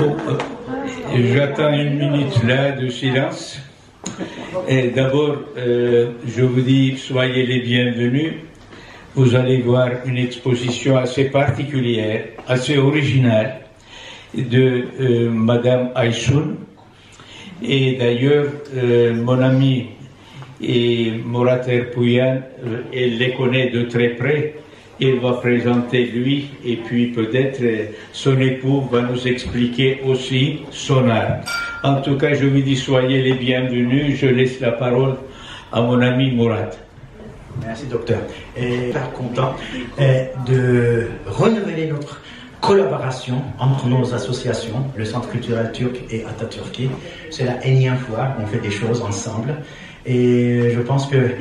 Bon, j'attends une minute là de silence. Et d'abord, je vous dis, soyez les bienvenus. Vous allez voir une exposition assez particulière, assez originale de Madame Aysoun. Et d'ailleurs, mon ami Mourad Erpouyan, elle les connaît de très près. Il va présenter lui, et puis peut-être son époux va nous expliquer aussi son art. En tout cas, je vous dis, soyez les bienvenus. Je laisse la parole à mon ami Mourad. Merci, docteur. Et très content de renouveler notre collaboration entre nos associations, le Centre culturel turc et Atatürk. C'est la énième fois qu'on fait des choses ensemble. Et je pense que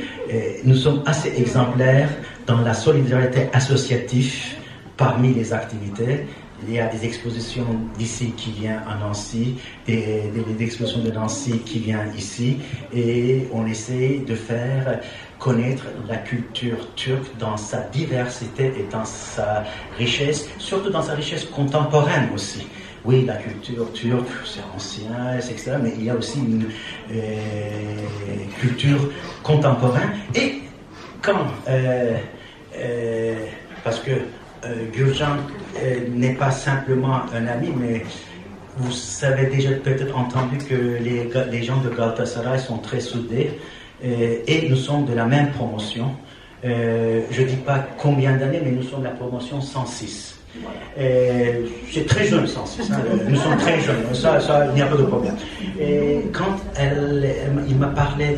nous sommes assez exemplaires dans la solidarité associative parmi les activités. Il y a des expositions d'ici qui viennent à Nancy, des expositions de Nancy qui viennent ici, et on essaie de faire connaître la culture turque dans sa diversité et dans sa richesse, surtout dans sa richesse contemporaine aussi. Oui, la culture turque, c'est ancien, etc., mais il y a aussi une culture contemporaine. Et quand, parce que Gürcan n'est pas simplement un ami, mais vous avez déjà peut-être entendu que les gens de Galatasaray sont très soudés, et nous sommes de la même promotion. Je ne dis pas combien d'années, mais nous sommes de la promotion 106. C'est très jeune, 106. Hein, nous sommes très jeunes, ça il n'y a pas de problème. Et quand il m'a parlé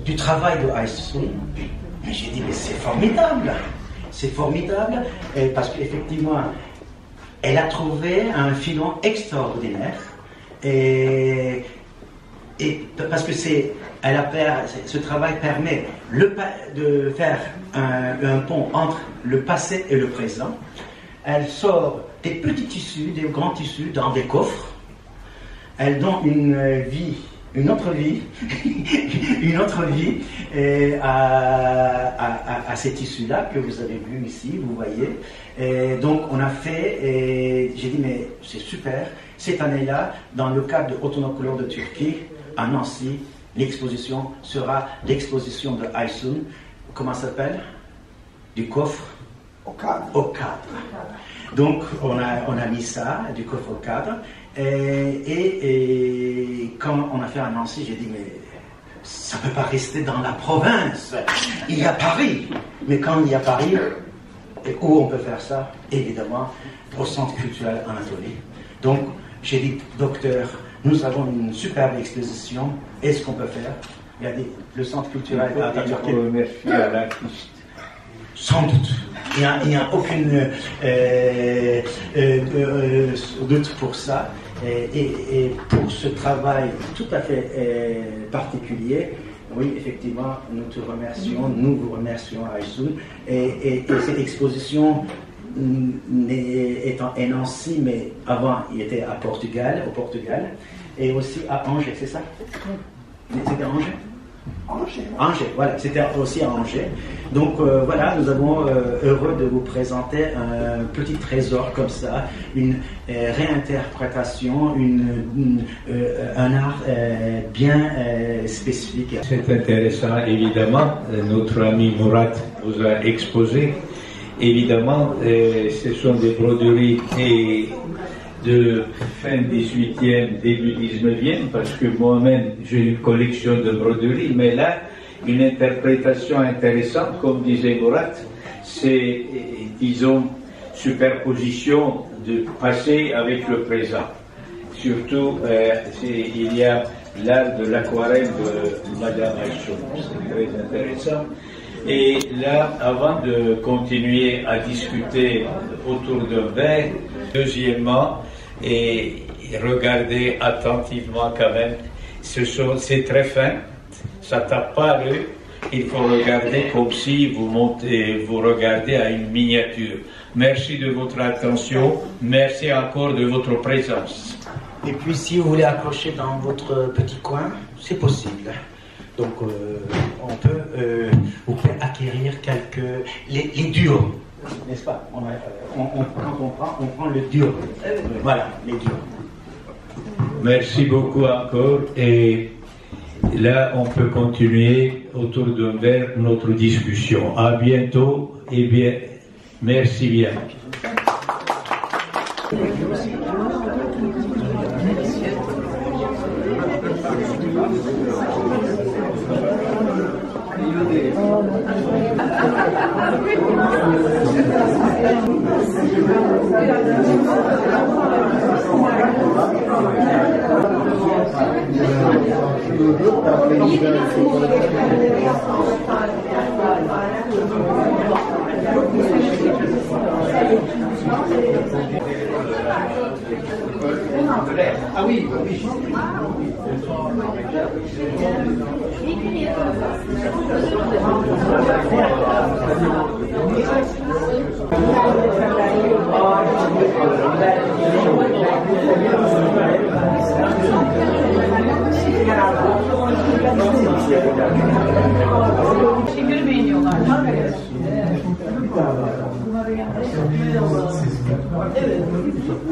du travail de Aysoun, j'ai dit, mais c'est formidable! C'est formidable, parce qu'effectivement, elle a trouvé un filon extraordinaire, et parce que ce travail permet de faire un pont entre le passé et le présent. Elle sort des petits tissus, des grands tissus dans des coffres. Elle donne une autre vie à ces tissus-là que vous avez vus ici, vous voyez. Et donc on a fait, et j'ai dit, mais c'est super. Cette année-là, dans le cadre de Autonocouleur de Turquie, à Nancy, l'exposition sera l'exposition de Aysoun. Comment ça s'appelle? Du coffre au cadre. Donc on a mis ça, du coffre au cadre. Et quand on a fait à Nancy, j'ai dit, mais ça ne peut pas rester dans la province. Il y a Paris. Mais quand il y a Paris, et où on peut faire ça? Évidemment, au Centre culturel Anatolie. Donc, j'ai dit, docteur, nous avons une superbe exposition. Est-ce qu'on peut faire? Il y a le Centre culturel Atatürk. Merci à l'artiste. Sans doute. Il n'y a aucune doute pour ça. Et pour ce travail tout à fait particulier, oui, effectivement, nous vous remercions, Aysoun. Et cette exposition est à Nancy, mais avant, il était au Portugal, et aussi à Angers, c'est ça? C'était Angers? Angers, voilà, c'était aussi à Angers. Donc voilà, nous avons heureux de vous présenter un petit trésor comme ça, une réinterprétation, un art bien spécifique. C'est intéressant, évidemment. Notre ami Mourad vous a exposé. Évidemment, ce sont des broderies de fin 18e, début 19e, parce que moi-même j'ai une collection de broderies, mais là, une interprétation intéressante, comme disait Mourad, c'est, disons, superposition de passé avec le présent. Surtout, il y a l'art de l'aquarelle de Madame Aysoun, c'est très intéressant. Et là, avant de continuer à discuter autour d'un verre, deuxièmement, et regardez attentivement quand même, c'est très fin, ça tape pas à l'œil, il faut regarder comme si vous regardez à une miniature. Merci de votre attention, merci encore de votre présence. Et puis si vous voulez accrocher dans votre petit coin, c'est possible. Donc on peut, vous pouvez acquérir les duos. n'est-ce pas? Quand on prend le dur. Voilà, les durs. Merci beaucoup encore. Et là, on peut continuer autour d'un verre notre discussion. À bientôt et bien, merci bien. Ah oui, oui. Şekeri beğeniyorlar. Evet.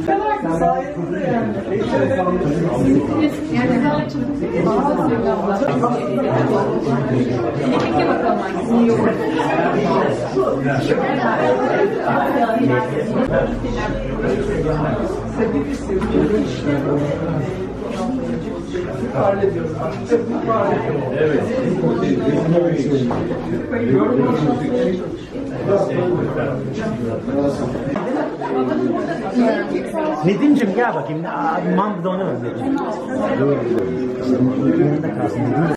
Fena sayesinde yani. Yani daha çok peki bakalım hangisini yok. Evet. Nedim'cim gel bakayım. Mangda onu özledim. Yanında kalsın.